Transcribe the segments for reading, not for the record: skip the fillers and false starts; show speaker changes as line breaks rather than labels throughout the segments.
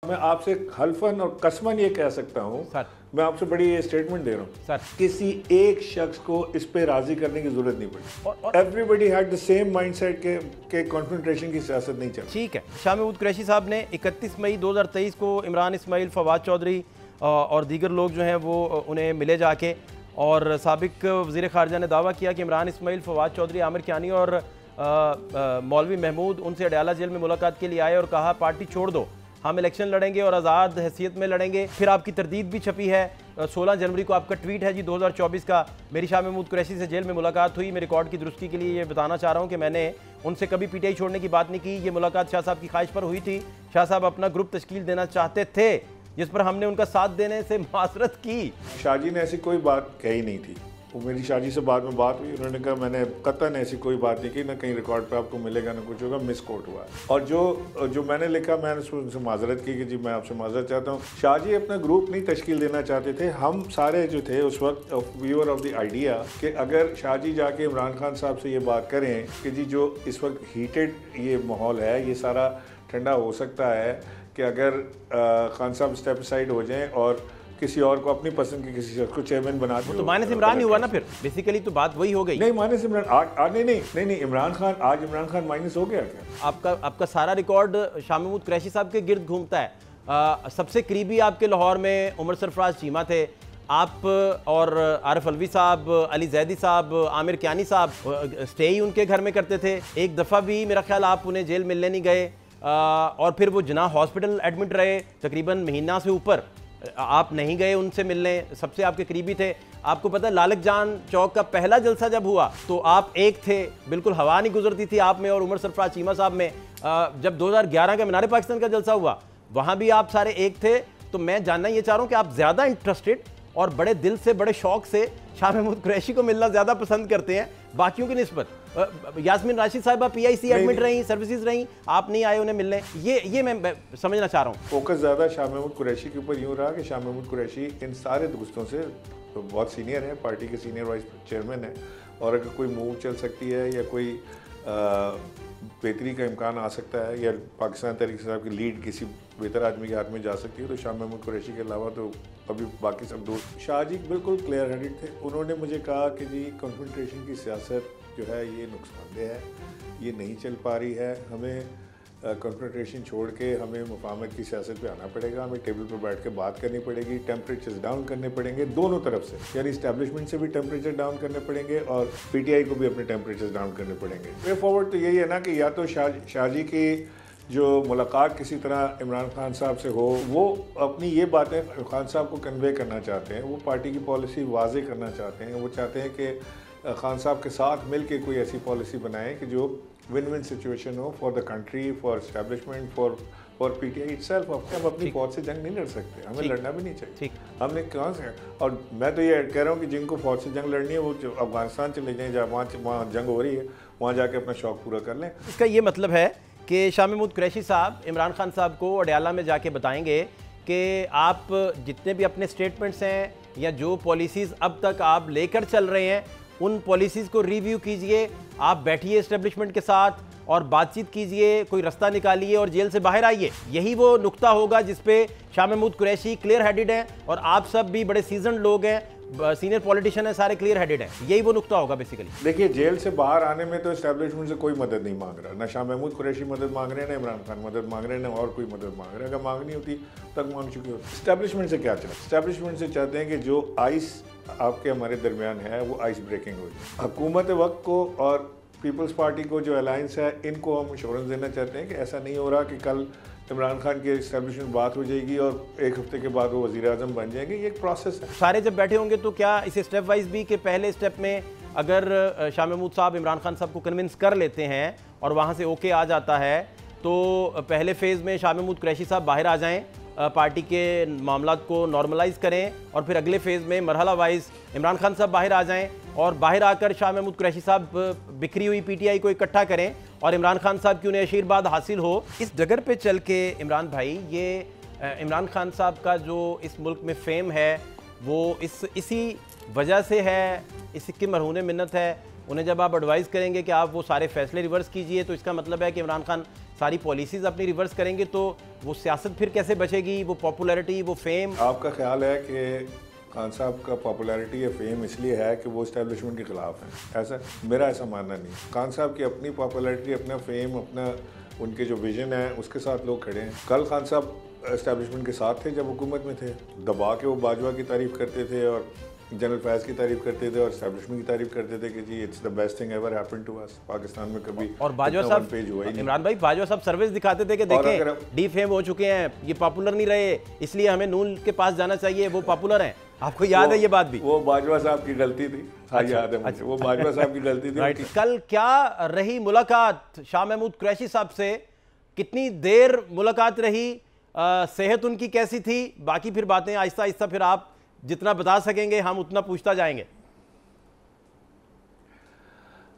मैं आपसे हल्फन और कसमन ये कह सकता हूँ, मैं आपसे बड़ी ये स्टेटमेंट दे रहा हूँ सर, किसी एक शख्स को इस पे राजी करने की जरूरत नहीं पड़ी। Everybody had the same mindset के कॉन्फ्रंटेशन की सियासत नहीं चल।
ठीक है, शाह महमूद कुरैशी साहब ने 31 मई 2023 को इमरान इस्माइल, फवाद चौधरी और दीगर लोग जो हैं वो उन्हें मिले जाके, और साबिक वज़ीर ख़ारजा ने दावा किया कि इमरान इस्माइल, फवाद चौधरी, आमिर कियानी और मौलवी महमूद उनसे अडयाला जेल में मुलाकात के लिए आए और कहा पार्टी छोड़ दो, हम इलेक्शन लड़ेंगे और आज़ाद हैसियत में लड़ेंगे। फिर आपकी तरदीद भी छपी है, 16 जनवरी को आपका ट्वीट है जी 2024 का, मेरी शाह महमूद कुरैशी से जेल में मुलाकात हुई। मैं रिकॉर्ड की दुरुस्ती के लिए ये बताना चाह रहा हूँ कि मैंने उनसे कभी पीटीआई छोड़ने की बात नहीं की। ये मुलाकात शाह साहब की ख्वाहिश पर हुई थी। शाह साहब अपना ग्रुप तश्कील देना चाहते थे, जिस पर हमने उनका साथ देने से माजरत की।
शाहजी ने ऐसी कोई बात कही नहीं थी। वो मेरी शाहजी से बाद में बात हुई, उन्होंने कहा मैंने कतन ऐसी कोई बात नहीं की, ना कहीं रिकॉर्ड पे आपको मिलेगा ना कुछ होगा, मिस कोट हुआ। और जो मैंने लिखा, मैंने उनसे माजरत की कि जी मैं आपसे माजरत चाहता हूँ। शाहजी अपना ग्रुप नहीं तश्कील देना चाहते थे। हम सारे जो थे उस वक्त व्यूअर ऑफ द आइडिया कि अगर शाहजी जाके इमरान खान साहब से ये बात करें कि जी जो इस वक्त हीटेड ये माहौल है, ये सारा ठंडा हो सकता है कि अगर खान साहब स्टेप साइड हो जाएं और किसी और को अपनी पसंद के किसी शख्स को चेयरमैन बना दे,
तो माइनस इमरान ही हुआ ना। फिर बेसिकली तो बात वही हो गई।
नहीं, माइनस इमरान आज नहीं इमरान खान माइनस हो गया क्या?
आपका सारा रिकॉर्ड शाह महमूद कुरैशी साहब के गिर्द घूमता है। सबसे करीबी आपके लाहौर में उमर सरफराज चीमा थे, आप और आरिफ अलवी साहब, अली जैदी साहब, आमिर कियानी साहब स्टे ही उनके घर में करते थे। एक दफ़ा भी मेरा ख्याल आप उन्हें जेल मिलने नहीं गए, और फिर वो जना हॉस्पिटल एडमिट रहे तकरीबन महीना से ऊपर, आप नहीं गए उनसे मिलने। सबसे आपके करीबी थे। आपको पता है लालक जान चौक का पहला जलसा जब हुआ तो आप एक थे, बिल्कुल हवा नहीं गुजरती थी आप में और उमर सरफराज चीमा साहब में। जब 2011 का मीनार पाकिस्तान का जलसा हुआ वहाँ भी आप सारे एक थे। तो मैं जानना ये चाह रहा हूँ कि आप ज़्यादा इंटरेस्टेड और बड़े दिल से, बड़े शौक से शाह महमूद कुरैशी को मिलना ज़्यादा पसंद करते हैं बाकियों की निस्बत। यास्मीन राशिद साहिबा PIC एडमिट रही, सर्विसेज रही, आप नहीं आए उन्हें मिलने। ये मैं समझना चाह रहा हूँ।
फोकस ज़्यादा शाह महमूद कुरैशी के ऊपर यूँ रहा कि शाह महमूद कुरैशी इन सारे दोस्तों से तो बहुत सीनियर है, पार्टी के सीनियर वाइस चेयरमैन है, और अगर कोई मूव चल सकती है या कोई बेहतरी का इम्कान आ सकता है या पाकिस्तान तहरीक इंसाफ की लीड किसी बेहतर आदमी के हाथ में जा सकती है, तो शाह महमूद कुरैशी के अलावा तो अभी बाकी सब दोस्त। शाह जी बिल्कुल क्लियर हेडेड थे। उन्होंने मुझे कहा कि जी कॉन्फ्रंटेशन की सियासत जो है ये नुकसानदेह है, ये नहीं चल पा रही है, हमें कॉन्फ्रंटेशन छोड़ के हमें मुफाहमत की सियासत पे आना पड़ेगा, हमें टेबल पर बैठ के बात करनी पड़ेगी, टेम्परेचर्स डाउन करने पड़ेंगे दोनों तरफ से, यानी इस्टेब्लिशमेंट से भी टेम्परेचर डाउन करने पड़ेंगे और PTI को भी अपने टेम्परेचर्स डाउन करने पड़ेंगे। वे फॉरवर्ड तो यही है ना कि या तो शाहजी की जो मुलाकात किसी तरह इमरान खान साहब से हो, वो अपनी ये बातें खान साहब को कन्वे करना चाहते हैं, वो पार्टी की पॉलिसी वाजे करना चाहते हैं, वो चाहते हैं कि खान साहब के साथ मिल के कोई ऐसी पॉलिसी बनाएं कि जो विन विन सिचुएशन हो for the country, for establishment, for PTI itself. हम अपनी फौज से जंग नहीं लड़ सकते, हमें लड़ना भी नहीं चाहिए। हमने कहाँ से, और मैं तो ये कह रहा हूँ कि जिनको फौज से जंग लड़नी है वो अफगानिस्तान चले जाएँ, जहाँ वहाँ जंग हो रही है, वहाँ जाके अपना शौक़ पूरा कर लें।
इसका ये मतलब है कि शाह महमूद कुरैशी साहब इमरान खान साहब को अडयाला में जाके बताएंगे कि आप जितने भी अपने स्टेटमेंट्स हैं या जो पॉलिसीज़ अब तक आप लेकर चल रहे हैं उन पॉलिसीज़ को रिव्यू कीजिए, आप बैठिए इस्टेब्लिशमेंट के साथ और बातचीत कीजिए, कोई रास्ता निकालिए और जेल से बाहर आइए। यही वो नुक्ता होगा जिस पे शाह महमूद कुरैशी क्लियर हेडेड हैं और आप सब भी बड़े सीजन्ड लोग हैं, सीनियर पॉलिटिशियन है, सारे क्लियर हेडेड हैं। यही वो नुक्ता होगा बेसिकली।
देखिए, जेल से बाहर आने में तो इस्टेब्लिशमेंट से कोई मदद नहीं मांग रहा, ना शाह महमूद कुरैशी मदद मांग रहे हैं, ना इमरान खान मदद मांग रहे हैं, ना और कोई मदद मांग रहे हैं। अगर मांगनी होती तक मांग चुकी होती। इस्टेब्लिशमेंट से क्या चाहते हैं? इस्टेब्लिशमेंट से चाहते हैं कि जो आइस आपके हमारे दरमियान है वो आइस ब्रेकिंग हो जाए। हुकूमत वक्त को और पीपल्स पार्टी को जो अलायंस है इनको हम इंश्योरेंस देना चाहते हैं कि ऐसा नहीं हो रहा कि कल इमरान खान की इस्टेब्लिशमेंट बात हो जाएगी और एक हफ्ते के बाद वो वज़ीर आज़म बन जाएंगे। ये एक प्रोसेस है।
सारे जब बैठे होंगे तो क्या इस स्टेप वाइज भी कि पहले स्टेप में अगर शाह महमूद साहब इमरान खान साहब को कन्विंस कर लेते हैं और वहाँ से ओके आ जाता है तो पहले फेज़ में शाह महमूद कुरैशी साहब बाहर आ जाएँ, पार्टी के मामलात को नॉर्मलाइज करें और फिर अगले फेज़ में मरहला वाइज इमरान खान साहब बाहर आ जाएं और बाहर आकर शाह महमूद कुरैशी साहब बिखरी हुई PTI को इकट्ठा करें और इमरान खान साहब की उन्हें आशीर्वाद हासिल हो। इस डगर पे चल के इमरान भाई, ये इमरान खान साहब का जो इस मुल्क में फेम है वो इसी वजह से है, इसकी मरहून मिन्नत है। उन्हें जब आप एडवाइस करेंगे कि आप वो सारे फैसले रिवर्स कीजिए तो इसका मतलब है कि इमरान खान सारी पॉलिसीज अपनी रिवर्स करेंगे तो वो सियासत फिर कैसे बचेगी, वो पॉपुलैरिटी, वो फेम?
आपका ख्याल है कि खान साहब का पॉपुलैरिटी या फेम इसलिए है कि वो इस्टेब्लिशमेंट के ख़िलाफ़ हैं? ऐसा मेरा ऐसा मानना नहीं। खान साहब की अपनी पॉपुलैरिटी, अपना फेम, अपना उनके जो विजन है उसके साथ लोग खड़े हैं। कल खान साहब इस्टेब्लिशमेंट के साथ थे जब हुकूमत में थे, दबा के वो बाजवा की तारीफ़ करते थे और जनरल फैज़ की तारीफ़ करते थे और इस्टेब्लिशमेंट की तारीफ़ करते थे कि जी it's the best thing ever happened to us. Pakistan में कभी
और बाजवा साहब,
पेज हुआ ही नहीं।
इमरान भाई, बाजवा साहब सर्विस दिखाते थे कि देखें डी फेम हो चुके हैं, ये पॉपुलर नहीं रहे, इसलिए हमें नून के पास जाना चाहिए, वो पॉपुलर हैं। आपको याद है ये बात भी?
वो बाजवा साहब की गलती थी। हाँ, याद है मुझे। वो बाजवा साहब की गलती थी।
कल क्या रही मुलाकात शाह महमूद कुरैशी साहब से? कितनी देर मुलाकात रही? सेहत उनकी कैसी थी? बाकी फिर बातें आहिस्ता आहिस्ता फिर आप जितना बता सकेंगे हम उतना पूछता जाएंगे।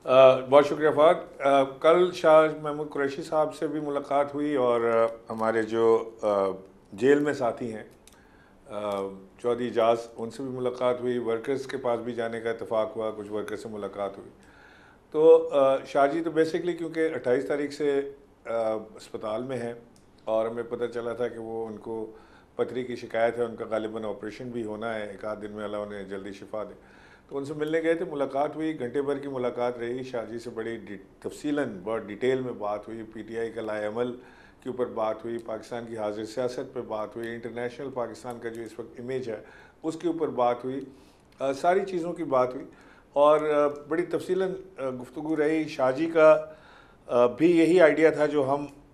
बहुत शुक्रिया फ़ाद। कल शाह महमूद कुरैशी साहब से भी मुलाकात हुई और हमारे जो जेल में साथी हैं चौधरी इजाज़, उनसे भी मुलाकात हुई। वर्कर्स के पास भी जाने का इत्तेफाक हुआ, कुछ वर्कर्स से मुलाकात हुई। तो शाह जी तो बेसिकली क्योंकि 28 तारीख से अस्पताल में हैं और हमें पता चला था कि वो उनको पथरी की शिकायत है, उनका गालिबन ऑपरेशन भी होना है, एक आध दिन में अल्लाह उन्हें जल्दी शिफा दे। तो उनसे मिलने गए थे, मुलाकात हुई, घंटे भर की मुलाकात रही। शाह जी से बड़ी तफसीलन, बहुत डिटेल में बात हुई। PTI का लाएअमल के ऊपर बात हुई, पाकिस्तान की हाजिर सियासत पे बात हुई, इंटरनेशनल पाकिस्तान का जो इस वक्त इमेज है उसके ऊपर बात हुई, सारी चीज़ों की बात हुई और बड़ी तफसीलन गुफ्तगू रही। शाह जी का भी यही आइडिया था जो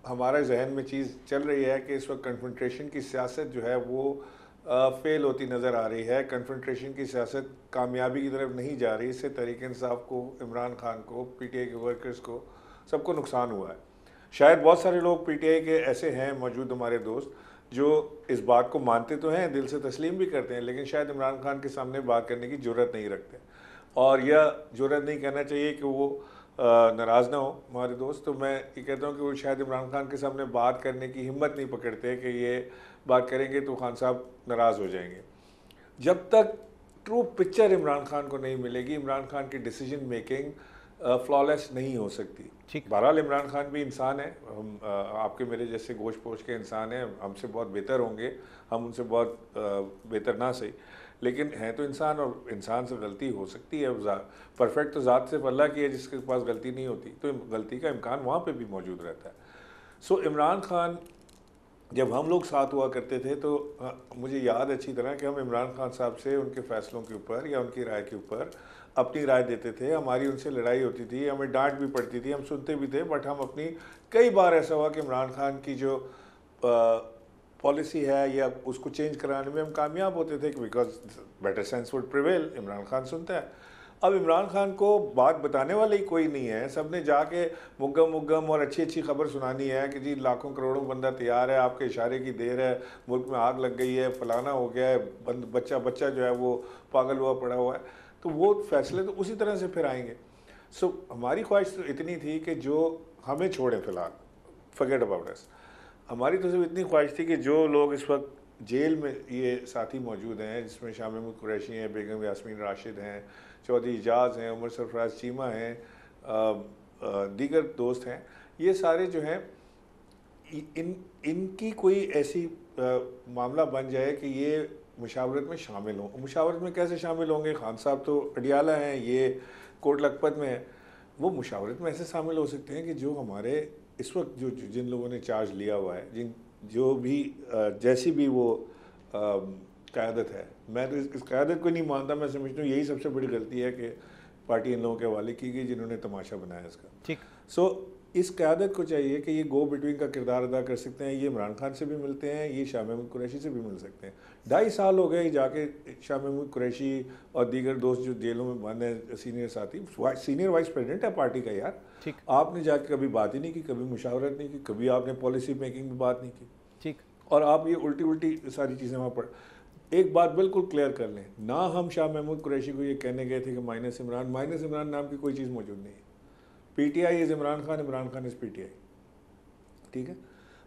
हमारे जहन में चीज़ चल रही है कि इस वक्त कन्फ्रंटेशन की सियासत जो है वो फेल होती नज़र आ रही है। कन्फ्रंटेशन की सियासत कामयाबी की तरफ नहीं जा रही। इससे तहरीक इंसाफ को, इमरान खान को, PTI के वर्कर्स को, सबको नुकसान हुआ है। शायद बहुत सारे लोग PTI के ऐसे हैं मौजूद हमारे दोस्त जो इस बात को मानते तो हैं, दिल से तस्लीम भी करते हैं, लेकिन शायद इमरान खान के सामने बात करने की जुर्रत नहीं रखते और यह जुर्रत नहीं कहना चाहिए कि वो नाराज़ ना हो हमारे दोस्त। तो मैं ये कहता हूँ कि वो शायद इमरान खान के सामने बात करने की हिम्मत नहीं पकड़ते कि ये बात करेंगे तो खान साहब नाराज़ हो जाएंगे। जब तक ट्रू पिक्चर इमरान खान को नहीं मिलेगी, इमरान खान की डिसीजन मेकिंग फ्लॉलेस नहीं हो सकती।
ठीक,
बहरहाल इमरान खान भी इंसान है, हम आपके मेरे जैसे गोश्त पोश के इंसान हैं, हमसे बहुत बेहतर होंगे, हम उनसे बहुत बेहतर ना सही, लेकिन हैं तो इंसान और इंसान से गलती हो सकती है। परफेक्ट तो ज़ात से अल्लाह की है, जिसके पास गलती नहीं होती, तो गलती का इम्कान वहाँ पे भी मौजूद रहता है। सो इमरान खान जब हम लोग साथ हुआ करते थे तो मुझे याद अच्छी तरह कि हम इमरान खान साहब से उनके फ़ैसलों के ऊपर या उनकी राय के ऊपर अपनी राय देते थे। हमारी उनसे लड़ाई होती थी, हमें डांट भी पड़ती थी, हम सुनते भी थे, बट हम अपनी कई बार ऐसा हुआ कि इमरान खान की जो पॉलिसी है या उसको चेंज कराने में हम कामयाब होते थे because better sense would prevail. Imran Khan सुनता है। अब इमरान खान को बात बताने वाला ही कोई नहीं है, सब ने जाके मुग्गम और अच्छी अच्छी खबर सुनानी है कि जी लाखों करोड़ों बंदा तैयार है, आपके इशारे की देर है, मुल्क में आग लग गई है, फलाना हो गया है, बच्चा जो है वो पागल हुआ पड़ा हुआ है। तो वो फैसले तो उसी तरह से फिर आएंगे। सो हमारी ख्वाहिश तो इतनी थी कि जो हमें छोड़ें फ़िलहाल, फॉरगेट अबाउट अस। हमारी तो सिर्फ इतनी ख्वाहिश थी कि जो लोग इस वक्त जेल में ये साथी मौजूद हैं, जिसमें शाह महमूद कुरैशी हैं, बेगम यास्मीन राशिद हैं, चौधरी इजाज़ हैं, उमर सरफराज चीमा हैं, दीगर दोस्त हैं, ये सारे जो हैं इनकी कोई ऐसी मामला बन जाए कि ये मुशावरत में शामिल हों। मुशावरत में कैसे शामिल होंगे? खान साहब तो अडियाला हैं, ये कोट लखपत में है। वो मुशावरत में ऐसे शामिल हो सकते हैं कि जो हमारे इस वक्त जिन लोगों ने चार्ज लिया हुआ है, जो भी जैसी भी वो क़यादत है, मैं तो इस क़यादत को नहीं मानता। मैं समझता हूँ यही सबसे बड़ी गलती है कि पार्टी इन लोगों के हवाले की गई जिन्होंने तमाशा बनाया इसका।
ठीक।
सो इस क़यादत को चाहिए कि ये गो बिटवीन का किरदार अदा कर सकते हैं। ये इमरान खान से भी मिलते हैं, ये शाह महमूद कुरैशी से भी मिल सकते हैं। 2.5 साल हो गए जाके शाह महमूद कुरैशी और दीगर दोस्त जो जेलों में बंद हैं, सीनियर साथी, सीनियर वाइस प्रेसिडेंट है पार्टी का यार।
ठीक।
आपने जाके कभी बात ही नहीं की, कभी मुशावरत नहीं की, कभी आपने पॉलिसी मेकिंग में बात नहीं की।
ठीक।
और आप ये उल्टी सारी चीज़ें वहाँ पर एक बात बिल्कुल क्लियर कर लें, ना हम शाह महमूद कुरैशी को ये कहने गए थे कि माइनस इमरान नाम की कोई चीज़ मौजूद नहीं है। PTI is Imran Khan is PTI, ठीक है।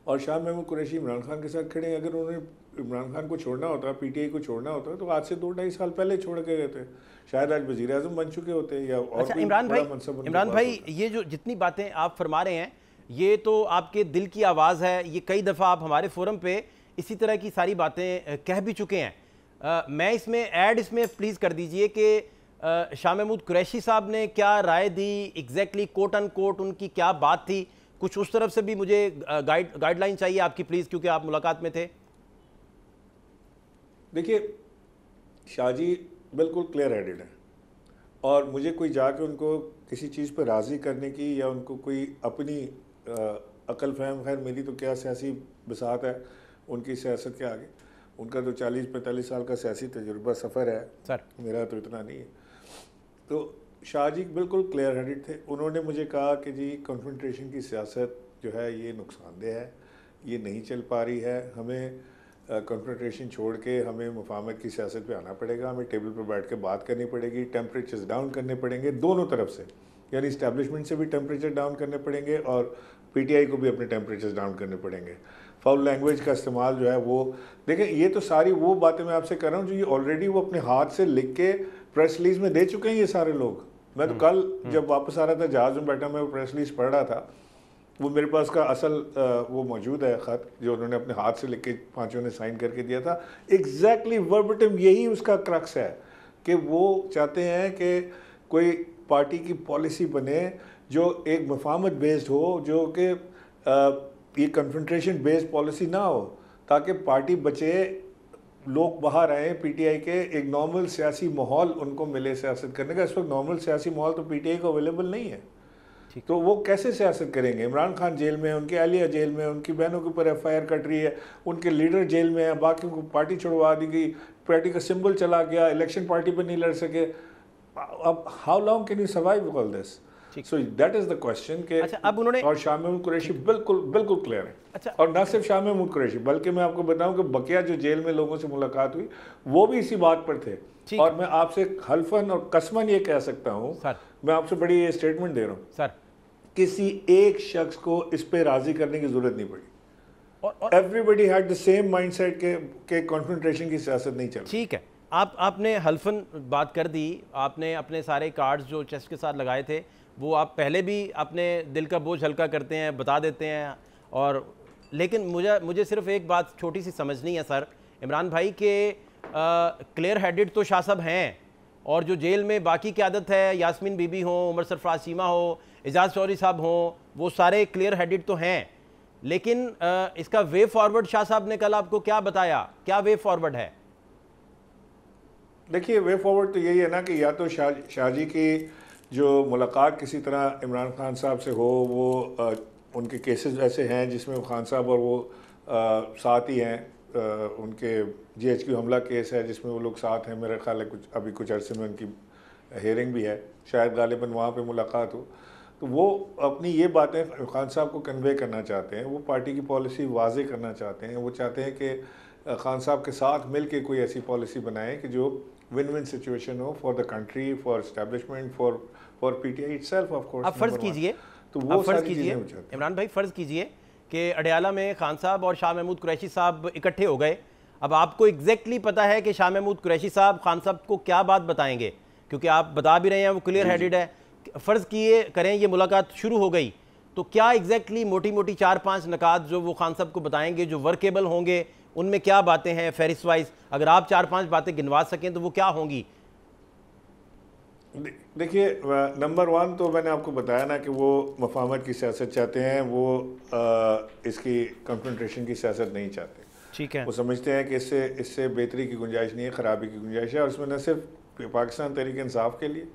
और शाह महमूद कुरैशी इमरान खान के साथ खड़े हैं। अगर उन्होंने इमरान खान को छोड़ना होता, PTI को छोड़ना होता, तो आज से 2-2.5 साल पहले छोड़ के गए थे, शायद आज वज़ीर-ए-आज़म बन चुके होते या और
अच्छा, इमरान भाई, ये जो जितनी बातें आप फरमा रहे हैं, ये तो आपके दिल की आवाज़ है, ये कई दफ़ा आप हमारे फोरम पे इसी तरह की सारी बातें कह भी चुके हैं। मैं इसमें प्लीज़ कर दीजिए कि शाह महमूद कुरैशी साहब ने क्या राय दी, एग्जैक्टली कोट अन कोट उनकी क्या बात थी, कुछ उस तरफ से भी मुझे गाइडलाइन चाहिए आपकी प्लीज़, क्योंकि आप मुलाकात में थे।
देखिए, शाह जी बिल्कुल क्लियर हेडेड है और मुझे कोई जाके उनको किसी चीज़ पर राज़ी करने की या उनको कोई अपनी अकल फहम, खैर मेरी तो क्या सियासी बसात है उनकी सियासत के आगे। उनका तो 40-45 साल का सियासी तजुर्बा सफ़र है
सर,
मेरा तो इतना नहीं है। तो शाह जी बिल्कुल क्लियर हेडेड थे। उन्होंने मुझे कहा कि जी कन्फ्रंटेशन की सियासत जो है ये नुकसानदेह है, ये नहीं चल पा रही है, हमें कन्फ्रंटेशन छोड़ के हमें मुफाहमत की सियासत पे आना पड़ेगा, हमें टेबल पर बैठ के बात करनी पड़ेगी, टेम्परेचर्स डाउन करने पड़ेंगे दोनों तरफ से, यानी इस्टेब्लिशमेंट से भी टेम्परेचर डाउन करने पड़ेंगे और पीटीआई को भी अपने टेम्परेचर्स डाउन करने पड़ेंगे। फाउल लैंग्वेज का इस्तेमाल जो है वो, देखें ये तो सारी वो बातें मैं आपसे कर रहा हूँ जो ये ऑलरेडी वो अपने हाथ से लिख के प्रेस रिलीज में दे चुके हैं ये सारे लोग। मैं तो कल जब वापस आ रहा था जहाज़ में बैठा, मैं वो प्रेस रिलीज पढ़ रहा था, वो मेरे पास का असल वो मौजूद है ख़त जो उन्होंने अपने हाथ से लिख के पांचों ने साइन करके दिया था। एग्जैक्टली वर्बटिम यही उसका क्रक्स है कि वो चाहते हैं कि कोई पार्टी की पॉलिसी बने जो एक मुफाहमत बेस्ड हो, जो कि ये कन्फ्रंटेशन बेस्ड पॉलिसी ना हो, ताकि पार्टी बचे, लोग बाहर आए पीटीआई के, एक नॉर्मल सियासी माहौल उनको मिले सियासत करने का। इस वक्त नॉर्मल सियासी माहौल तो पीटीआई को अवेलेबल नहीं है, तो वो कैसे सियासत करेंगे? इमरान खान जेल में है, उनकी अहलिया जेल में है, उनकी बहनों के ऊपर एफआईआर कट रही है, उनके लीडर जेल में है, बाकी को पार्टी छुड़वा दी गई, पार्टी का सिंबल चला गया, इलेक्शन पार्टी पर नहीं लड़ सके। अब how long can you survive all this? So that is the question के।
अच्छा, अब उन्होंने
और शाह महमूद कुरैशी बिल्कुल बिल्कुल क्लियर है।
अच्छा,
और ना सिर्फ शाह महमूद कुरैशी, बल्कि मैं आपको बताऊं कि बकिया जो जेल में लोगों से मुलाकात हुई वो भी इसी बात पर थे। और मैं आपसे हल्फन और कसमन ये कह सकता हूँ, मैं आपसे बड़ी ये स्टेटमेंट दे रहा हूँ सर, किसी एक शख्स को इस पे राजी करने की जरूरत नहीं पड़ी। Everybody had the same mindset के कॉन्फ्रंटेशन की सियासत नहीं चल।
ठीक है, आपने हल्फन बात कर दी, आपने अपने सारे कार्ड्स जो चेस्ट के साथ लगाए थे वो आप पहले भी अपने दिल का बोझ हल्का करते हैं, बता देते हैं। और लेकिन मुझे सिर्फ एक बात छोटी सी समझनी है सर इमरान भाई के, क्लियर हेडेड तो शाह साहब हैं, और जो जेल में बाकी क़यादत है, यास्मीन बीबी हो, उमर सरफराज चीमा हो, एजाज चौधरी साहब हों, वो सारे क्लियर हेडेड तो हैं, लेकिन इसका वे फॉरवर्ड शाह साहब ने कल आपको क्या बताया, क्या वे फॉरवर्ड है?
देखिए, वे फॉरवर्ड तो यही है ना कि या तो शाह जी की जो मुलाकात किसी तरह इमरान खान साहब से हो, वो उनके केसेस ऐसे हैं जिसमें खान साहब और वो साथ ही हैं। उनके जीएचक्यू हमला केस है जिसमें वो लोग साथ हैं, मेरा ख्याल है अभी कुछ अरसे में उनकी हेयरिंग भी है, शायद गालिबन वहाँ पे मुलाकात हो। तो वो अपनी ये बातें खान साहब को कन्वे करना चाहते हैं, वो पार्टी की पॉलिसी वाजे करना चाहते हैं। वो चाहते हैं कि खान साहब के साथ मिल के कोई ऐसी पॉलिसी बनाएं कि जो विन विन सिचुएशन हो for the country, for establishment, for PTI itself of course.
अब फर्ज कीजिए, तो वो फर्ज कीजिए इमरान भाई, फर्ज कीजिए कि अडयाला में खान साहब और शाह महमूद कुरैशी साहब इकट्ठे हो गए। अब आपको एग्जैक्टली पता है कि शाह महमूद कुरैशी साहब खान साहब को क्या बात बताएंगे, क्योंकि आप बता भी रहे हैं वो क्लियर हेडेड है। फ़र्ज़ किए करें ये मुलाकात शुरू हो गई, तो क्या एग्जैक्टली मोटी मोटी 4-5 नकात जो वो खान साहब को बताएंगे, जो वर्केबल होंगे, उनमें क्या बातें हैं फेरिस वाइज? अगर आप 4-5 बातें गिनवा सकें तो वो क्या होंगी?
देखिए, नंबर 1 तो मैंने आपको बताया ना कि वो मुफाहमत की सियासत चाहते हैं, वो इसकी कन्फ्रंटेशन की सियासत नहीं चाहते।
ठीक है,
वो समझते हैं कि इससे बेहतरी की गुंजाइश नहीं है, ख़राबी की गुंजाइश है। और इसमें न सिर्फ पाकिस्तान तहरीक इंसाफ के लिए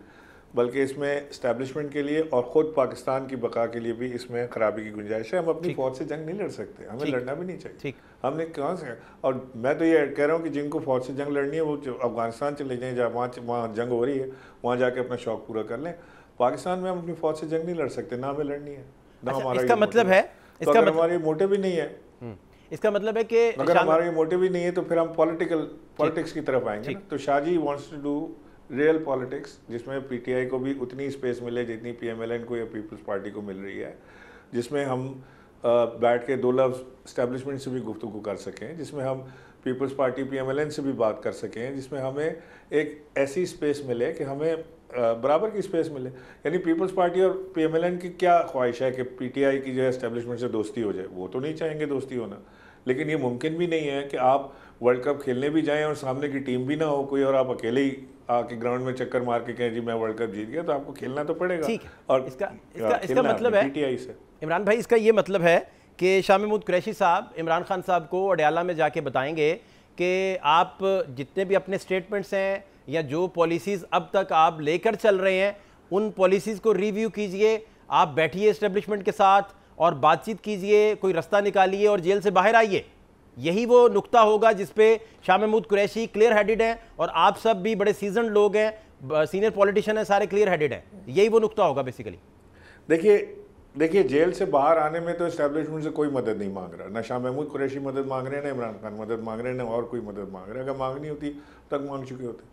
बल्कि इसमें इस्टेब्लिशमेंट के लिए और ख़ुद पाकिस्तान की बका के लिए भी इसमें ख़राबी की गुंजाइश है। हम अपनी फ़ौज से जंग नहीं लड़ सकते, हमें लड़ना भी नहीं चाहिए। हमने कहाँ से, और मैं तो ये कह रहा हूँ कि जिनको फ़ौज से जंग लड़नी है वो अफगानिस्तान चले जाएँ, जहाँ वहाँ जंग हो रही है, वहाँ जाके अपना शौक़ पूरा कर लें। पाकिस्तान में हम अपनी फ़ौज से जंग नहीं लड़ सकते, ना हमें लड़नी है, ना हमारा।
इसका मतलब है,
अगर हमारी मोटिव भी नहीं है,
इसका मतलब है कि
अगर हमारा ये मोटिव ही नहीं है तो फिर हम पॉलिटिक्स की तरफ आएंगे। तो Shah ji wants to do real politics, जिसमें पीटीआई को भी उतनी स्पेस मिले जितनी पीएमएलएन को या पीपल्स पार्टी को मिल रही है, जिसमें हम बैठ के दो लफ्ज़ इस्टेब्लिशमेंट से भी गुफ्तगू कर सकें, जिसमें हम पीपल्स पार्टी पीएमएलएन से भी बात कर सकें, जिसमें हमें एक ऐसी स्पेस मिले कि हमें बराबर की स्पेस मिले। यानी पीपल्स पार्टी और PMLN की क्या ख्वाहिश है कि PTI की जो है एस्टेब्लिशमेंट से दोस्ती हो जाए? वो तो नहीं चाहेंगे दोस्ती होना, लेकिन ये मुमकिन भी नहीं है कि आप वर्ल्ड कप खेलने भी जाएं और सामने की टीम भी ना हो कोई, और आप अकेले ही आके ग्राउंड में चक्कर मार के कहें जी मैं वर्ल्ड कप जीत गया। तो आपको खेलना तो पड़ेगा।
ठीक है,
और
इसका मतलब है
PTI से,
इमरान भाई, इसका ये मतलब है कि शाह महमूद कुरैशी साहब इमरान खान साहब को अडयाला में जाके बताएंगे कि आप जितने भी अपने स्टेटमेंट्स हैं या जो पॉलिसीज़ अब तक आप लेकर चल रहे हैं उन पॉलिसीज़ को रिव्यू कीजिए, आप बैठिए इस्टेब्लिशमेंट के साथ और बातचीत कीजिए, कोई रास्ता निकालिए और जेल से बाहर आइए। यही वो नुक्ता होगा जिसपे शाह महमूद कुरैशी क्लियर हेडेड हैं और आप सब भी बड़े सीजन लोग हैं, सीनियर पॉलिटिशियन हैं, सारे क्लियर हेडेड हैं। यही वो नुक्ता होगा बेसिकली।
देखिए जेल से बाहर आने में तो एस्टेब्लिशमेंट से कोई मदद नहीं मांग रहा, ना शाह महमूद कुरैशी मदद मांग रहे हैं, ना इमरान खान मदद मांग रहे हैं, ना और कोई मदद मांग रहे हैं। अगर मांगनी होती तक मांग चुके होते।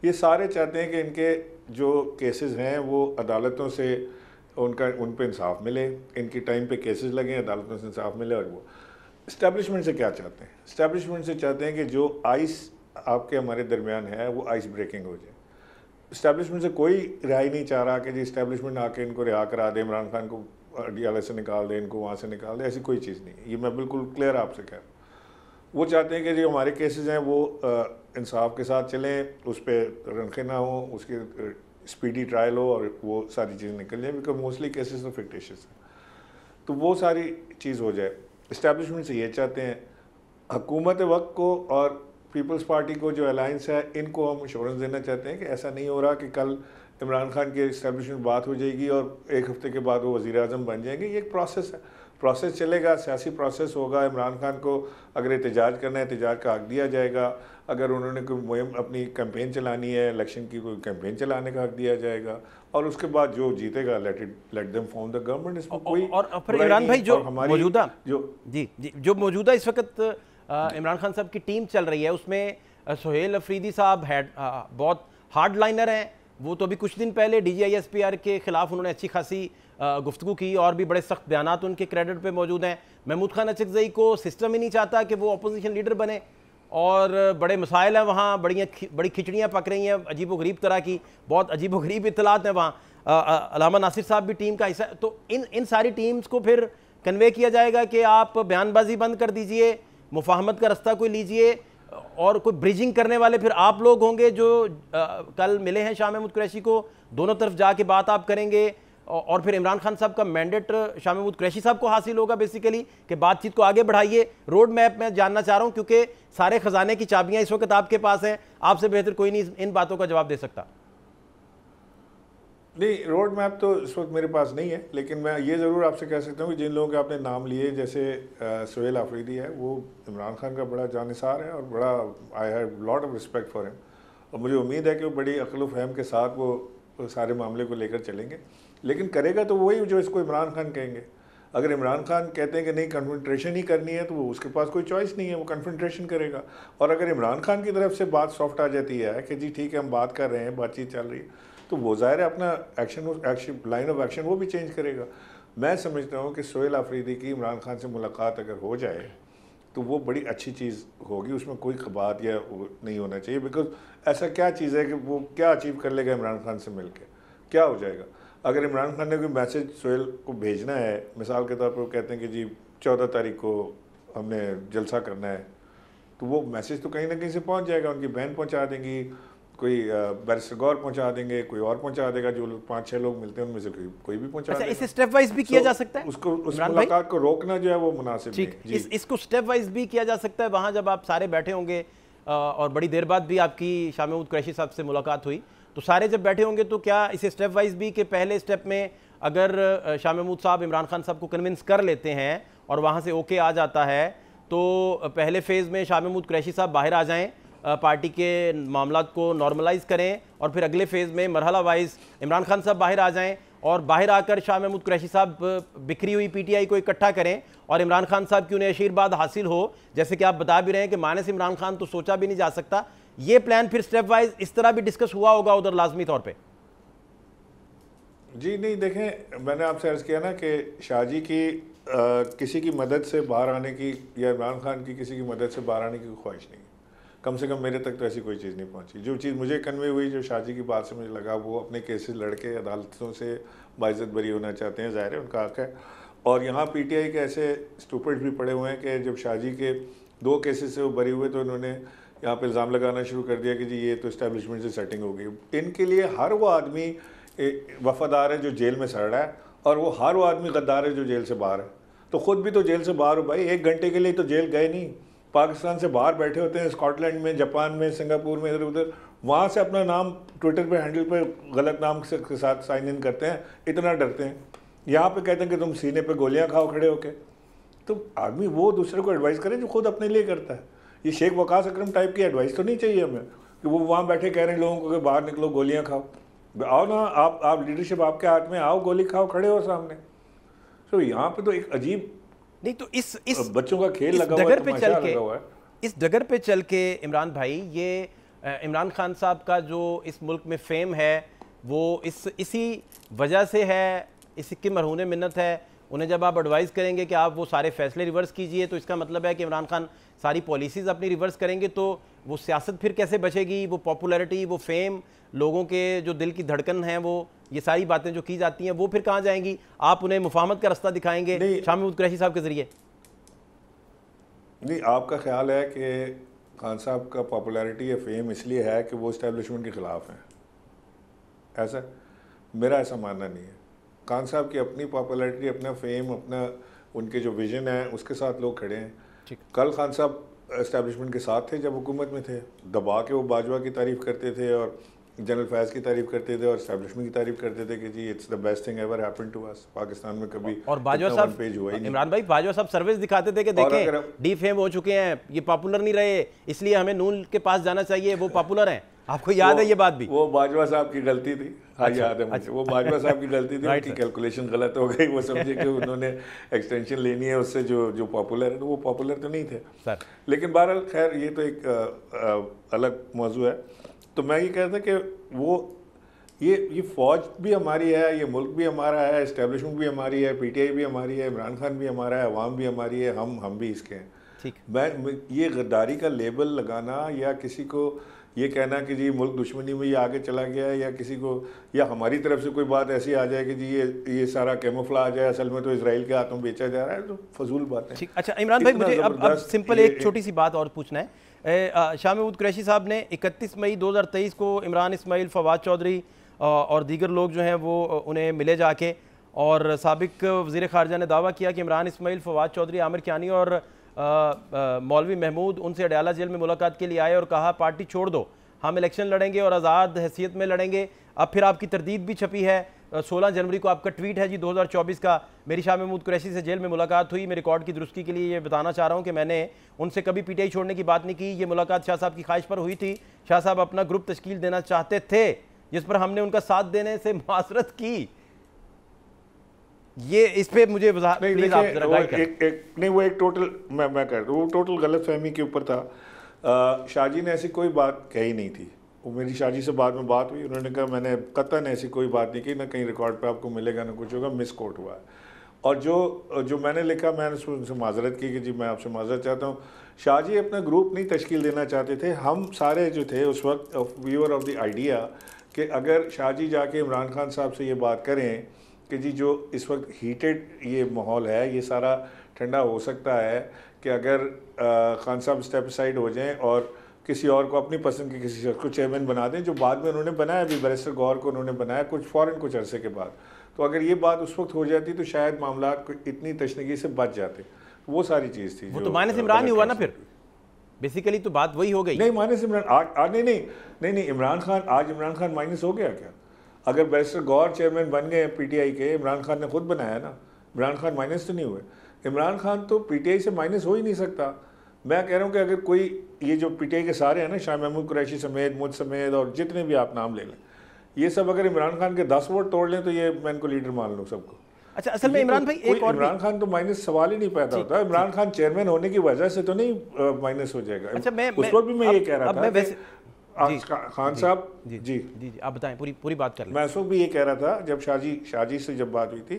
ये सारे चाहते हैं कि इनके जो केसेस हैं वो अदालतों से उन पर इंसाफ मिले, इनकी टाइम पे केसेस लगें, अदालतों से इंसाफ मिले। और वो इस्टेब्लिशमेंट से क्या चाहते हैं? इस्टेब्लिशमेंट से चाहते हैं कि जो आइस आपके हमारे दरमियान है वो आइस ब्रेकिंग हो जाए। इस्टेब्लिशमेंट से कोई राय नहीं चाह रहा कि जी इस्टेब्लिशमेंट आके इनको रिहा करा दे, इमरान खान को अडयाला से निकाल दे, इनको वहाँ से निकाल दे। ऐसी कोई चीज़ नहीं है, ये मैं बिल्कुल क्लियर आपसे कह रहा हूँ। वो चाहते हैं कि जो हमारे केसेस हैं वो इंसाफ के साथ चलें, उस पर रनखे ना हो, उसके स्पीडी ट्रायल हो और वो सारी चीज़ें निकल जाए, बिकॉज मोस्टली केसेस तो फिक्टिशियस हैं। तो वो सारी चीज़ हो जाए। इस्टेब्लिशमेंट से ये चाहते हैं। हुकूमत वक्त को और पीपल्स पार्टी को जो अलायंस है इनको हम इंश्योरेंस देना चाहते हैं कि ऐसा नहीं हो रहा कि कल इमरान खान के इस्टेब्लिशमेंट बात हो जाएगी और एक हफ्ते के बाद वो वज़ीर आज़म बन जाएंगे। ये एक प्रोसेस है, प्रोसेस चलेगा, सियासी प्रोसेस होगा। इमरान खान को अगर एहतजाज करना है एहतजाज का हक दिया जाएगा, अगर उन्होंने कोई मुहिम अपनी कैंपेन चलानी है, इलेक्शन की कोई कैंपेन चलाने का हक दिया जाएगा, और उसके बाद जो जीतेगा let them form the government. इसमें कोई
और फिर इमरान भाई जो मौजूदा जो मौजूदा इस वक्त इमरान खान साहब की टीम चल रही है उसमें सुहेल अफरीदी साहब बहुत हार्ड लाइनर हैं। वो तो अभी कुछ दिन पहले DGISPR के खिलाफ उन्होंने अच्छी खासी गुफ्तगू की और भी बड़े सख्त बयानात उनके क्रेडिट पे मौजूद हैं। महमूद खान अचकज़ई को सिस्टम ही नहीं चाहता कि वो अपोजिशन लीडर बने और बड़े मसाइल हैं वहाँ, बड़ी खिचड़ियाँ पक रही हैं अजीब व गरीब तरह की, बहुत अजीब व गरीब इत्तलात हैं वहाँ। अलामा नासिर साहब भी टीम का हिस्सा। तो इन सारी टीम्स को फिर कन्वे किया जाएगा कि आप बयानबाजी बंद कर दीजिए, मुफाहमत का रास्ता कोई लीजिए, और कोई ब्रिजिंग करने वाले फिर आप लोग होंगे जो कल मिले हैं शाह महमूद कुरैशी को, दोनों तरफ जाके बात आप करेंगे और फिर इमरान खान साहब का मैंडेट शाह महमूद कुरैशी साहब को हासिल होगा बेसिकली कि बातचीत को आगे बढ़ाइए। रोड मैप मैं जानना चाह रहा हूं क्योंकि सारे खजाने की चाबियां इस वक्त आपके पास हैं, आपसे बेहतर कोई नहीं इन बातों का जवाब दे सकता।
नहीं, रोड मैप तो इस वक्त मेरे पास नहीं है, लेकिन मैं ये ज़रूर आपसे कह सकता हूँ कि जिन लोगों के आपने नाम लिए, जैसे सुहेल अफरीदी है, वो इमरान खान का बड़ा जानिसार है और बड़ा I have lot of respect for him, और मुझे उम्मीद है कि वो बड़ी अक्ल व फहम के साथ वो सारे मामले को लेकर चलेंगे। लेकिन करेगा तो वही जो इसको इमरान खान कहेंगे। अगर इमरान खान कहते हैं कि नहीं कन्फ्रंट्रेशन ही करनी है तो वो उसके पास कोई चॉइस नहीं है, वो कन्फ्रंट्रेशन करेगा। और अगर इमरान खान की तरफ से बात सॉफ्ट आ जाती है कि जी ठीक है हम बात कर रहे हैं, बातचीत चल रही है, तो वो ज़ाहिर है अपना एक्शन लाइन ऑफ एक्शन वो भी चेंज करेगा। मैं समझता हूँ कि सुहेल अफरीदी की इमरान खान से मुलाकात अगर हो जाए तो वो बड़ी अच्छी चीज़ होगी, उसमें कोई खबात या नहीं होना चाहिए। बिकॉज ऐसा क्या चीज़ है कि वो क्या अचीव कर लेगा इमरान खान से मिल के, क्या हो जाएगा? अगर इमरान खान ने कोई मैसेज सुहेल को भेजना है, मिसाल के तौर पर वो कहते हैं कि जी 14 तारीख को हमने जलसा करना है, तो वो मैसेज तो कहीं ना कहीं से पहुंच जाएगा, उनकी बहन पहुंचा देंगी, कोई बैरिस्टर गौर पहुंचा देंगे, कोई और पहुंचा देगा, जो 5-6 लोग मिलते हैं उनमें से कोई भी पहुंचा देगा।
इसे स्टेप वाइज भी किया जा सकता है,
उसको उस मुलाकात को रोकना जो है वो मुनासिब नहीं।
इसको स्टेप वाइज भी किया जा सकता है। वहाँ जब आप सारे बैठे होंगे और बड़ी देर बाद भी आपकी शाह महमूद कुरैशी साहब से मुलाकात हुई, तो सारे जब बैठे होंगे तो क्या इसे स्टेप वाइज भी कि पहले स्टेप में अगर शाह महमूद साहब इमरान खान साहब को कन्विंस कर लेते हैं और वहाँ से ओके आ जाता है, तो पहले फेज़ में शाह महमूद कुरैशी साहब बाहर आ जाएँ, पार्टी के मामलात को नॉर्मलाइज करें, और फिर अगले फेज़ में मरहला वाइज इमरान खान साहब बाहर आ जाएं और बाहर आकर शाह महमूद कुरैशी साहब बिखरी हुई PTI को इकट्ठा करें और इमरान खान साहब की उन्हें आशीर्वाद हासिल हो, जैसे कि आप बता भी रहे हैं कि माने से इमरान खान तो सोचा भी नहीं जा सकता। ये प्लान फिर स्टेप वाइज इस तरह भी डिस्कस हुआ होगा उधर लाजमी तौर पर?
जी नहीं, देखें मैंने आपसे अर्ज़ किया ना कि शाहजी की किसी की मदद से बाहर आने की या इमरान खान की किसी की मदद से बाहर आने की ख्वाहिश नहीं। कम से कम मेरे तक तो ऐसी कोई चीज़ नहीं पहुंची। जो चीज़ मुझे कन्वे हुई, जो शाजी की बात से मुझे लगा, वो अपने केसेस लड़के अदालतों से बाइज्जत बरी होना चाहते हैं, ज़ाहिर है उनका हक है। और यहाँ पीटीआई के ऐसे स्टूपिड भी पड़े हुए हैं कि जब शाजी के 2 केसेस से वो बरी हुए तो इन्होंने यहाँ पे इल्ज़ाम लगाना शुरू कर दिया कि जी ये तो इस्टेब्लिशमेंट से सेटिंग हो गई। इनके लिए हर वो आदमी वफादार है जो जेल में सड़ रहा है, और वो हर वो आदमी गद्दार है जो जेल से बाहर है। तो ख़ुद भी तो जेल से बाहर हो भाई, 1 घंटे के लिए तो जेल गए नहीं, पाकिस्तान से बाहर बैठे होते हैं, स्कॉटलैंड में, जापान में, सिंगापुर में, इधर उधर, वहाँ से अपना नाम ट्विटर पे हैंडल पे गलत नाम के साथ साइन इन करते हैं, इतना डरते हैं। यहाँ पे कहते हैं कि तुम सीने पे गोलियाँ खाओ खड़े होके। तो आदमी वो दूसरे को एडवाइस करे जो खुद अपने लिए करता है। ये शेख वकास अकरम टाइप की एडवाइस तो नहीं चाहिए हमें कि वो वहाँ बैठे कह रहे हैं लोगों को कि बाहर निकलो गोलियाँ खाओ। आओ ना, आप लीडरशिप आपके हाथ में, आओ गोली खाओ, खड़े हो सामने। तो यहाँ पे तो एक अजीब
नहीं, तो इस
बच्चों का खेल लगा हुआ है।
इस डगर पे चल के इमरान भाई, ये इमरान खान साहब का जो इस मुल्क में फेम है वो इसी वजह से है, इसी की मरहून मिन्नत है। उन्हें जब आप एडवाइस करेंगे कि आप वो सारे फैसले रिवर्स कीजिए, तो इसका मतलब है कि इमरान खान सारी पॉलिसीज़ अपनी रिवर्स करेंगे, तो वो सियासत फिर कैसे बचेगी, वो पॉपुलैरिटी, वो फेम, लोगों के जो दिल की धड़कन है, वो ये सारी बातें जो की जाती हैं वो फिर कहाँ जाएंगी? आप उन्हें मुफाहमत का रास्ता दिखाएंगे शामी महमूद कुरैशी साहब के ज़रिए?
नहीं, आपका ख्याल है कि खान साहब का पॉपुलैरिटी या फेम इसलिए है कि वो इस्टेब्लिशमेंट के ख़िलाफ़ हैं, ऐसा? मेरा ऐसा मानना नहीं है। खान साहब की अपनी पॉपुलैरिटी, अपना फेम, अपना उनके जो विजन है उसके साथ लोग खड़े हैं। कल खान साहब इस्टेब्लिशमेंट के साथ थे जब हुकूमत में थे, दबा के वो बाजवा की तारीफ़ करते थे और जनरल फैज़ की तारीफ़ करते थे और इस्टेब्लिशमेंट की तारीफ़ करते थे कि जी it's the best thing ever happened to us. Pakistan में कभी
और बाजवा साहब पेज हुआ ही नहीं। इमरान भाई, बाजवा साहब सर्विस दिखाते थे कि देखें डी फेम हो चुके हैं, ये पॉपुलर नहीं रहे, इसलिए हमें नून के पास जाना चाहिए, वो पॉपुलर हैं। आपको याद है ये बात भी?
वो बाजवा साहब की गलती थी। हाँ, याद है मुझे। वो बाजवा साहब की गलती थी, उनकी कैलकुलेशन गलत हो गई। वो समझे कि उन्होंने एक्सटेंशन लेनी है उससे जो पॉपुलर है, तो वो पॉपुलर तो नहीं थे
सर।
लेकिन बहरहाल खैर ये तो एक अलग मौजू है। तो मैं ये कह रहा था कि वो ये फ़ौज भी हमारी है, ये मुल्क भी हमारा है, इस्टेब्लिशमेंट भी हमारी है, पीटीआई भी हमारी है, इमरान खान भी हमारा है, अवाम भी हमारी है, हम भी इसके हैं।
ठीक।
मैं ये गद्दारी का लेबल लगाना या किसी को ये कहना कि जी मुल्क दुश्मनी में ये आगे चला गया है, या किसी को, या हमारी तरफ से कोई बात ऐसी आ जाए कि जी ये सारा कैमोफ्लेज है, असल में तो इजराइल के हाथों बेचा जा रहा है, तो फजूल बात है।
अच्छा इमरान भाई, मुझे अब सिंपल एक छोटी सी बात और पूछना है। शामी महमूद कुरैशी साहब ने 31 मई 2023 को इमरान इस्माइल, फवाद चौधरी और दीगर लोग जो हैं वो उन्हें मिले जाके, और साबिक वज़ीर ख़ारजा ने दावा किया कि इमरान इस्माइल, फवाद चौधरी, आमिर कियानी और मौलवी महमूद उनसे अडयाला जेल में मुलाकात के लिए आए और कहा पार्टी छोड़ दो, हम इलेक्शन लड़ेंगे और आज़ाद हैसियत में लड़ेंगे। अब फिर आपकी तरदीद भी छपी है, 16 जनवरी को आपका ट्वीट है जी 2024 का, मेरी शाह महमूद कुरैशी से जेल में मुलाकात हुई। मैं रिकॉर्ड की दुरुस्ती के लिए ये बताना चाह रहा हूँ कि मैंने उनसे कभी पीटीआई छोड़ने की बात नहीं की। ये मुलाकात शाह साहब की ख्वाहिश पर हुई थी। शाह साहब अपना ग्रुप तश्कील देना चाहते थे जिस पर हमने उनका साथ देने से मुआसरत की। ये इस पे मुझे प्लीज आप जरा गाइड करें।
नहीं, वो एक टोटल मैं कह रहा हूँ, वो टोटल गलतफहमी के ऊपर था। शाहजी ने ऐसी कोई बात कही नहीं थी। वो मेरी शाहजी से बाद में बात हुई, उन्होंने कहा मैंने कतन ऐसी कोई बात नहीं की, ना कहीं रिकॉर्ड पे आपको मिलेगा ना कुछ होगा, मिस कोट हुआ है। और जो मैंने लिखा, मैंने उनसे माजरत की कि जी मैं आपसे माजरत चाहता हूँ। शाहजी अपना ग्रुप नहीं तश्कील देना चाहते थे। हम सारे जो थे उस वक्त we were of the idea कि अगर शाहजी जाके इमरान खान साहब से ये बात करें कि जी जो इस वक्त हीटेड ये माहौल है, ये सारा ठंडा हो सकता है कि अगर खान साहब स्टेप असाइड हो जाएं और किसी और को अपनी पसंद के किसी शख्स को चेयरमैन बना दें, जो बाद में उन्होंने बनाया, अभी बैरिस्टर गौर को उन्होंने बनाया कुछ अरसे के बाद। तो अगर ये बात उस वक्त हो जाती तो शायद मामला इतनी तशनगी से बच जाते। वो सारी चीज़ थी।
वो तो माइनस इमरान ही हुआ ना, फिर बेसिकली तो बात वही हो गई।
नहीं, माइनस इमरान आज नहीं, इमरान खान, आज इमरान खान माइनस हो गया क्या? अगर बैरिस्टर गौर चेयरमैन बन गए पीटीआई के, इमरान खान ने खुद बनाया ना, इमरान खान माइनस तो नहीं हुए। इमरान खान तो पीटीआई से माइनस हो ही नहीं सकता। मैं कह रहा हूँ कि अगर कोई, ये जो पीटीआई के सारे हैं ना, शाह महमूद कुरैशी समेत, मुझ समेत और जितने भी आप नाम ले लें, ये सब अगर इमरान खान के 10 वोट तोड़ लें तो ये मैं इनको लीडर मान लूँ सबको।
अच्छा, असल में इमरान भाई एक और,
इमरान खान तो माइनस सवाल ही नहीं पैदा होता। इमरान खान चेयरमैन होने की वजह से तो नहीं माइनस हो जाएगा।
अच्छा,
उस वक्त भी मैं ये कह रहा था खान साहब
जी आप बताएं, पूरी बात कर लें।
मैं उस वक्त भी ये कह रहा था, जब शाहजी से जब बात हुई थी,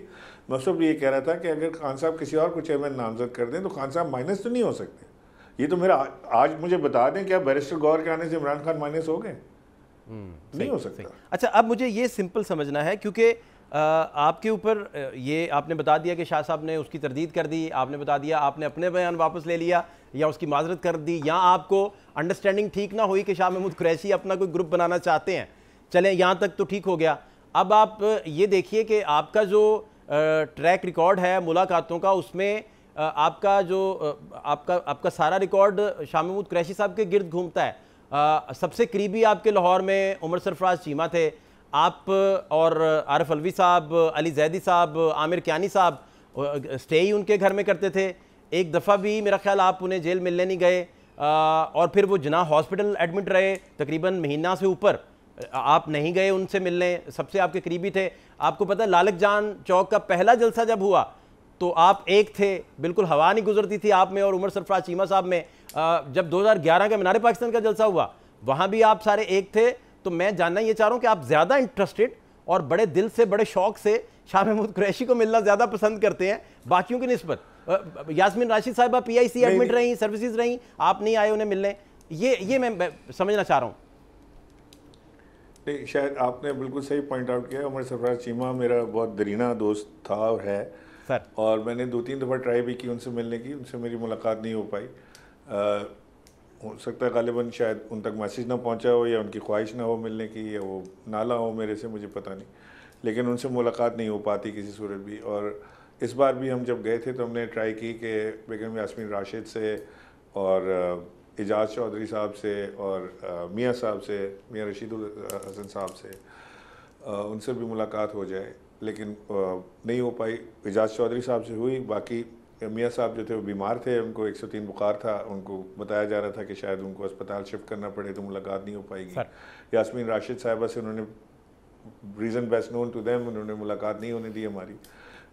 मैं उस वक्त भी ये कह रहा था कि अगर खान साहब किसी और को चेयरमैन नामजद कर दें तो खान साहब माइनस तो नहीं हो सकते। ये तो मेरा आज मुझे बता दें क्या बैरिस्टर गौर के आने से इमरान खान माइनस हो गए? नहीं हो सकता।
अच्छा, अब मुझे ये सिंपल समझना है, क्योंकि आपके ऊपर ये आपने बता दिया कि शाह साहब ने उसकी तरदीद कर दी, आपने बता दिया आपने अपने बयान वापस ले लिया या उसकी माजरत कर दी, या आपको अंडरस्टैंडिंग ठीक ना हुई कि शाह महमूद कुरैशी अपना कोई ग्रुप बनाना चाहते हैं, चलें यहाँ तक तो ठीक हो गया। अब आप ये देखिए कि आपका जो ट्रैक रिकॉर्ड है मुलाकातों का, उसमें आपका जो आपका सारा रिकॉर्ड शाह महमूद कुरैशी साहब के गिर्द घूमता है। सबसे करीबी आपके लाहौर में उमर सरफराज चीमा थे, आप और आरिफ अलवी साहब, अली जैदी साहब, आमिर कियानी साहब स्टे ही उनके घर में करते थे। एक दफ़ा भी मेरा ख्याल आप उन्हें जेल मिलने नहीं गए, और फिर वो जना हॉस्पिटल एडमिट रहे तकरीबन महीना से ऊपर, आप नहीं गए उनसे मिलने, सबसे आपके करीबी थे। आपको पता है लालक जान चौक का पहला जलसा जब हुआ तो आप एक थे, बिल्कुल हवा नहीं गुजरती थी आप में और उमर सरफराज चीमा साहब में। जब 2011 का मीनार पाकिस्तान का जलसा हुआ वहाँ भी आप सारे एक थे। तो मैं जानना ये चाह रहा हूँ कि आप ज़्यादा इंटरेस्टेड और बड़े दिल से, बड़े शौक से शाह महमूद कुरैशी को मिलना ज़्यादा पसंद करते हैं बाकियों की निस्बत। यास्मीन राशिद साहिबा PIC एडमिट रही, सर्विसेज रही, आप नहीं आए उन्हें मिलने, ये मैं समझना चाह रहा हूँ।
नहीं, शायद आपने बिल्कुल सही पॉइंट आउट किया। उमर सरफराज चीमा मेरा बहुत दरीना दोस्त था और है
सर, और
मैंने 2-3 दफ़ा ट्राई भी की उनसे मिलने की, उनसे मेरी मुलाकात नहीं हो पाई। हो सकता है गालिबन शायद उन तक मैसेज ना पहुंचा हो या उनकी ख्वाहिश ना हो मिलने की, या वो नाला हो मेरे से, मुझे पता नहीं, लेकिन उनसे मुलाकात नहीं हो पाती किसी सूरत भी। और इस बार भी हम जब गए थे तो हमने ट्राई की कि बेगम यास्मीन राशिद से और एजाज चौधरी साहब से और मियाँ साहब से, मियाँ रशीदुल हसन साहब से, उनसे भी मुलाकात हो जाए, लेकिन नहीं हो पाई। एजाज चौधरी साहब से हुई, बाकी मियाँ साहब जो थे वो बीमार थे, उनको 103 बुखार था, उनको बताया जा रहा था कि शायद उनको अस्पताल शिफ्ट करना पड़े, तो मुलाकात नहीं हो पाएगी। यास्मीन राशिद साहिबा से उन्होंने reason best known to them, उन्होंने मुलाकात नहीं होने दी हमारी।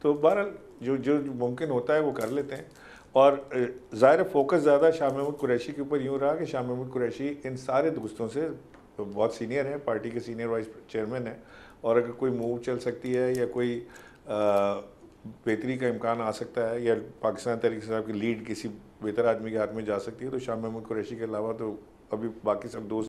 तो बहरहाल जो जो मुमकिन होता है वो कर लेते हैं। और ज़ाहिर फोकस ज़्यादा शाह महमूद कुरैशी के ऊपर यूँ रहा कि शाह महमूद कुरैशी इन सारे दोस्तों से बहुत सीनियर है, पार्टी के सीनियर वाइस चेयरमैन है, और अगर कोई मूव चल सकती है या कोई बेहतरी का इम्कान आ सकता है या पाकिस्तान तहरीक इंसाफ की लीड किसी बेहतर आदमी के हाथ में जा सकती है, तो शाह महमूद कुरैशी के अलावा तो अभी बाकी सब दोस्त